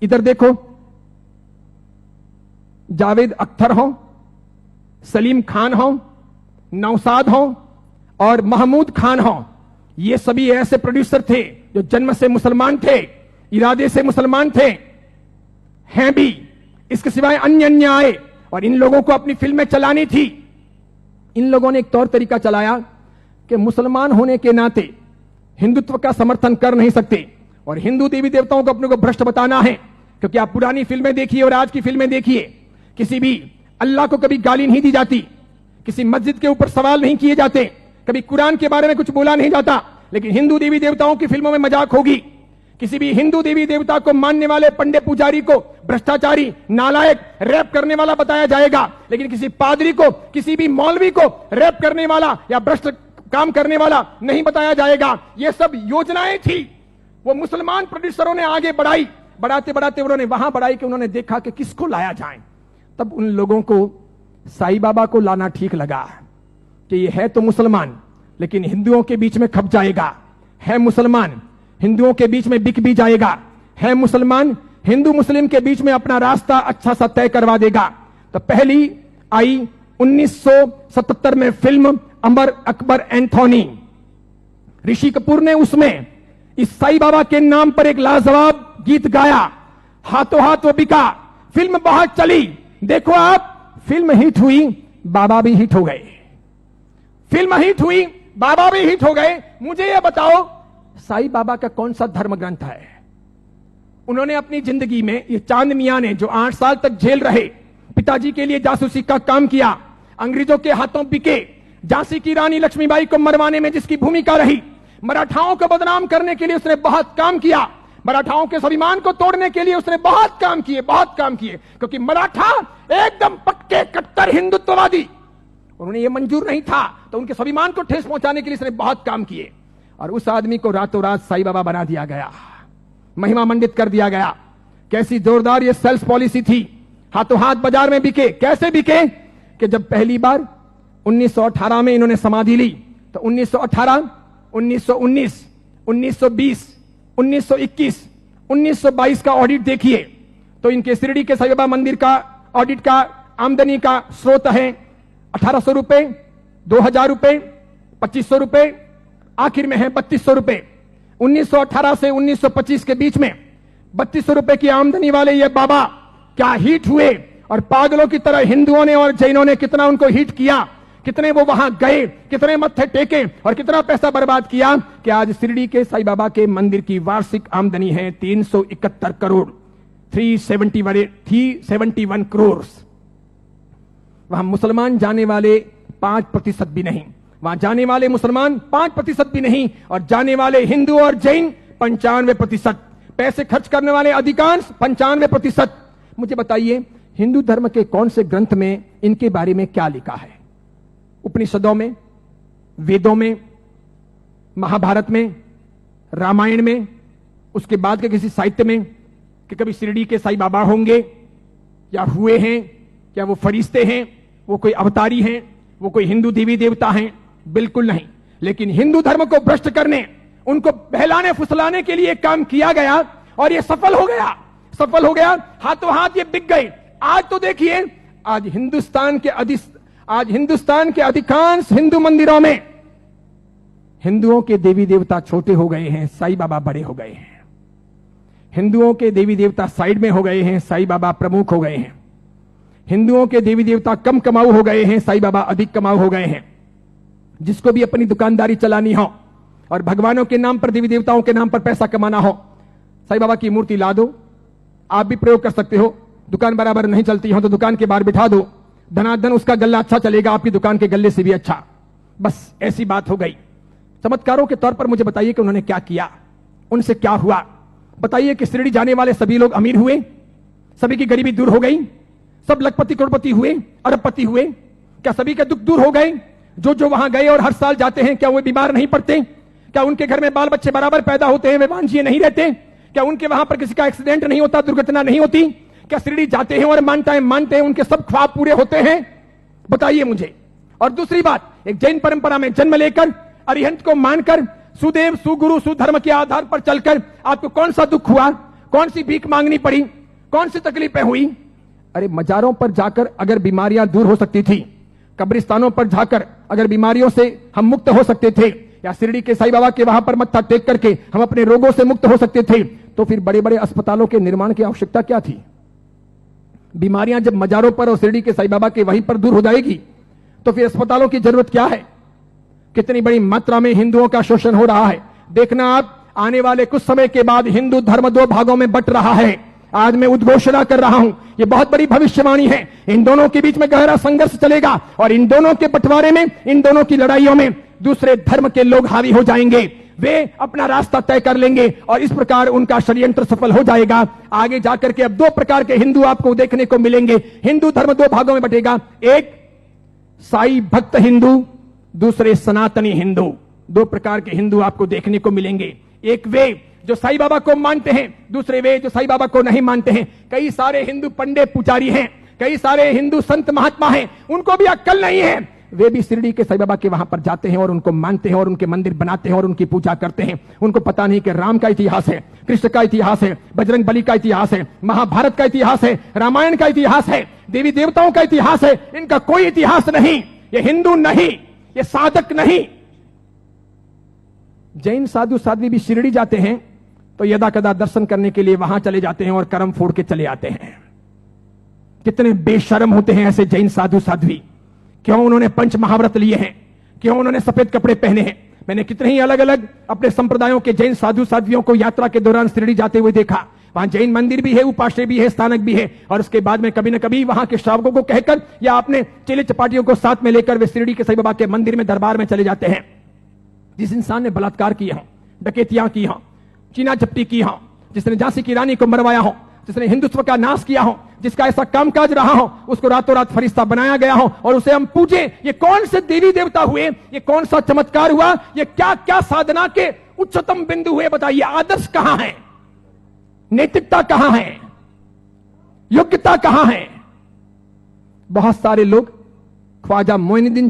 इधर देखो, जावेद अख्तर हो, सलीम खान हो, नौसाद हो और महमूद खान हो, ये सभी ऐसे प्रोड्यूसर थे जो जन्म से मुसलमान थे, इरादे से मुसलमान थे, हैं भी। इसके सिवाय अन्य आए और इन लोगों को अपनी फिल्में चलानी थी। इन लोगों ने एक तौर तरीका चलाया कि मुसलमान होने के नाते हिंदुत्व का समर्थन कर नहीं सकते और हिंदू देवी देवताओं को अपने को भ्रष्ट बताना है। क्योंकि आप पुरानी फिल्में देखिए और आज की फिल्में देखिए, किसी भी अल्लाह को कभी गाली नहीं दी जाती, किसी मस्जिद के ऊपर सवाल नहीं किए जाते, कभी कुरान के बारे में कुछ बोला नहीं जाता। लेकिन हिंदू देवी देवताओं की फिल्मों में मजाक होगी। किसी भी हिंदू देवी देवता को मानने वाले पंडित पुजारी को भ्रष्टाचारी, नालायक, रेप करने वाला बताया जाएगा। लेकिन किसी पादरी को, किसी भी मौलवी को रेप करने वाला या भ्रष्ट काम करने वाला नहीं बताया जाएगा। ये सब योजनाएं थी, वो मुसलमान प्रोड्यूसरों ने आगे बढ़ाई। बढ़ाते बढ़ाते उन्होंने वहां बढ़ाई कि उन्होंने देखा कि किसको लाया जाए। तब उन लोगों को साईं बाबा को लाना ठीक लगा कि ये है तो मुसलमान लेकिन हिंदुओं के बीच में खप जाएगा, है मुसलमान हिंदुओं के बीच में बिक भी जाएगा, है मुसलमान हिंदू मुस्लिम के बीच में अपना रास्ता अच्छा सा तय करवा देगा। तो पहली आई 1977 में फिल्म अमर अकबर एंथोनी। ऋषि कपूर ने उसमें इस साईं बाबा के नाम पर एक लाजवाब गीत गाया, हाथों हाथ वो बिका। फिल्म बहुत चली। देखो आप, फिल्म हिट हुई, बाबा भी हिट हो गए। फिल्म हिट हुई, बाबा भी हिट हो गए। मुझे यह बताओ, साईं बाबा का कौन सा धर्म ग्रंथ है? उन्होंने अपनी जिंदगी में, ये चांद मियां ने जो 8 साल तक जेल रहे, पिताजी के लिए जासूसी का काम किया, अंग्रेजों के हाथों बिके, झांसी की रानी लक्ष्मीबाई को मरवाने में जिसकी भूमिका रही, मराठाओं को बदनाम करने के लिए उसने बहुत काम किया, मराठाओं के स्वाभिमान को तोड़ने के लिए उसने बहुत काम किए, बहुत काम किए। क्योंकि मराठा एकदम पक्के कट्टर हिंदुत्ववादी, उन्होंने ये मंजूर नहीं था, तो उनके स्वाभिमान को ठेस पहुंचाने के लिए उसने बहुत काम किए। और उस आदमी को रातों रात साईं बाबा बना दिया गया, महिमा मंडित कर दिया गया। कैसी जोरदार ये सेल्स पॉलिसी थी, हाथों हाथ बाजार में बिके। कैसे बिके कि जब पहली बार 1918 में इन्होंने समाधि ली, तो 1918, 1919, 1920, 1921, 1922 का ऑडिट देखिए तो इनके शिरडी के साईं बाबा मंदिर का ऑडिट का आमदनी का स्रोत है 1800 रुपए, 2000 रुपए, 2500 रुपए, आखिर में है 3200 रुपए। 1918 से 1925 के बीच में 3200 रुपए की आमदनी वाले ये बाबा क्या हिट हुए, और पागलों की तरह हिंदुओं ने और जैनों ने कितना उनको हिट किया, कितने वो वहां गए, कितने मत्थे टेके और कितना पैसा बर्बाद किया कि आज शिरडी के साईं बाबा के मंदिर की वार्षिक आमदनी है 371 करोड़, 371 करोड़। वहां मुसलमान जाने वाले 5% भी नहीं, वहां जाने वाले मुसलमान 5% भी नहीं, और जाने वाले हिंदू और जैन 95%, पैसे खर्च करने वाले अधिकांश 95%। मुझे बताइए, हिंदू धर्म के कौन से ग्रंथ में इनके बारे में क्या लिखा है? उपनिषदों में, वेदों में, महाभारत में, रामायण में, उसके बाद के किसी साहित्य में कि कभी शिरडी के साईं बाबा होंगे या हुए हैं, क्या वो फरिश्ते हैं, वो कोई अवतारी हैं, वो कोई हिंदू देवी देवता हैं? बिल्कुल नहीं। लेकिन हिंदू धर्म को भ्रष्ट करने, उनको बहलाने फुसलाने के लिए काम किया गया और ये सफल हो गया, सफल हो गया। हाथों हाथ ये बिक गए। आज तो देखिए, आज हिंदुस्तान के अधिकांश हिंदू मंदिरों में हिंदुओं के देवी देवता छोटे हो गए हैं, साईं बाबा बड़े हो गए हैं। हिंदुओं के देवी देवता साइड में हो गए हैं, साईं बाबा प्रमुख हो गए हैं। हिंदुओं के देवी देवता कम कमाऊ हो गए हैं, साईं बाबा अधिक कमाऊ हो गए हैं। जिसको भी अपनी दुकानदारी चलानी हो और भगवानों के नाम पर, देवी देवताओं के नाम पर पैसा कमाना हो, साईं बाबा की मूर्ति ला दो। आप भी प्रयोग कर सकते हो। दुकान बराबर नहीं चलती हो तो दुकान के बाहर बिठा दो, धनाधन उसका गल्ला अच्छा चलेगा, आपकी दुकान के गल्ले से भी अच्छा। बस ऐसी बात हो गई। चमत्कारों के तौर पर मुझे बताइए कि उन्होंने क्या किया, उनसे क्या हुआ? बताइए कि शिरडी जाने वाले सभी लोग अमीर हुए, सभी की गरीबी दूर हो गई, सब लखपति करोड़पति हुए, अरबपति हुए? क्या सभी के दुख दूर हो गए? जो वहां गए और हर साल जाते हैं, क्या वे बीमार नहीं पड़ते? क्या उनके घर में बाल बच्चे बराबर पैदा होते हैं, वे वांझिए नहीं रहते? क्या उनके वहां पर किसी का एक्सीडेंट नहीं होता, दुर्घटना नहीं होती? क्या शिरडी जाते हैं और मानते हैं उनके सब ख्वाब पूरे होते हैं? बताइए मुझे। और दूसरी बात, एक जैन परंपरा में जन्म लेकर, अरिहंत को मानकर, सुदेव सुगुरु सुधर्म के आधार पर चलकर आपको कौन सा दुख हुआ, कौन सी भीख मांगनी पड़ी, कौन सी तकलीफें हुई। अरे मजारों पर जाकर अगर बीमारियां दूर हो सकती थी, कब्रिस्तानों पर जाकर अगर बीमारियों से हम मुक्त हो सकते थे, या शिरडी के साईं बाबा के वहां पर मत्था टेक करके हम अपने रोगों से मुक्त हो सकते थे, तो फिर बड़े बड़े अस्पतालों के निर्माण की आवश्यकता क्या थी। बीमारियां जब मजारों पर और शिरडी के साईं बाबा के वहीं पर दूर हो जाएगी, तो फिर अस्पतालों की जरूरत क्या है। कितनी बड़ी मात्रा में हिंदुओं का शोषण हो रहा है। देखना आप, आने वाले कुछ समय के बाद हिंदू धर्म दो भागों में बंट रहा है। आज मैं उद्घोषणा कर रहा हूं, यह बहुत बड़ी भविष्यवाणी है। इन दोनों के बीच में गहरा संघर्ष चलेगा और इन दोनों के बंटवारे में, इन दोनों की लड़ाइयों में दूसरे धर्म के लोग हावी हो जाएंगे। वे अपना रास्ता तय कर लेंगे और इस प्रकार उनका षड्यंत्र सफल हो जाएगा। आगे जाकर के अब दो प्रकार के हिंदू आपको देखने को मिलेंगे। हिंदू धर्म दो भागों में बंटेगा, एक साई भक्त हिंदू, दूसरे सनातनी हिंदू। दो प्रकार के हिंदू आपको देखने को मिलेंगे। एक वे जो साईं बाबा को मानते हैं, दूसरे वे जो साईं बाबा को नहीं मानते हैं। कई सारे हिंदू पंडित पुजारी हैं, कई सारे हिंदू संत महात्मा हैं, उनको भी अक्ल नहीं है। वे भी शिरडी के साईं बाबा के वहां पर जाते हैं और उनको मानते हैं और उनके मंदिर बनाते हैं और उनकी पूजा करते हैं। उनको पता नहीं कि राम का इतिहास है, कृष्ण का इतिहास है, बजरंग बली का इतिहास है, महाभारत का इतिहास है, रामायण का इतिहास है, देवी देवताओं का इतिहास है। इनका कोई इतिहास नहीं। ये हिंदू नहीं, ये साधक नहीं। जैन साधु साध्वी भी शिरडी जाते हैं तो यदा कदा दर्शन करने के लिए वहां चले जाते हैं और करम फोड़ के चले आते हैं। कितने बेशर्म होते हैं ऐसे जैन साधु साध्वी। क्यों उन्होंने पंच महाव्रत लिए हैं, क्यों उन्होंने सफेद कपड़े पहने हैं। मैंने कितने ही अलग अलग अपने संप्रदायों के जैन साधु साध्वियों को यात्रा के दौरान शिरडी जाते हुए देखा। वहां जैन मंदिर भी है, उपाश्रय भी है, स्थानक भी है, और उसके बाद में कभी न कभी वहां के श्रावकों को कहकर या अपने चेले चपाटियों को साथ में लेकर वे शिरडी के साईं बाबा के मंदिर में दरबार में चले जाते हैं। जिस इंसान ने बलात्कार किया हो, डकैतियां की हो, चीना झपटी की हो, जिसने झांसी की रानी को मरवाया हो, जिसने हिंदुत्व का नाश किया हो, जिसका ऐसा कामकाज रहा हो, उसको रातों रात फरिश्ता बनाया गया हो और उसे हम पूजे। ये कौन से देवी देवता हुए, ये कौन सा चमत्कार हुआ, ये क्या क्या साधना के उच्चतम बिंदु हुए। बताइए, आदर्श कहां है, नैतिकता कहां है, योग्यता कहां है। बहुत सारे लोग ख्वाजा मोइनुद्दीन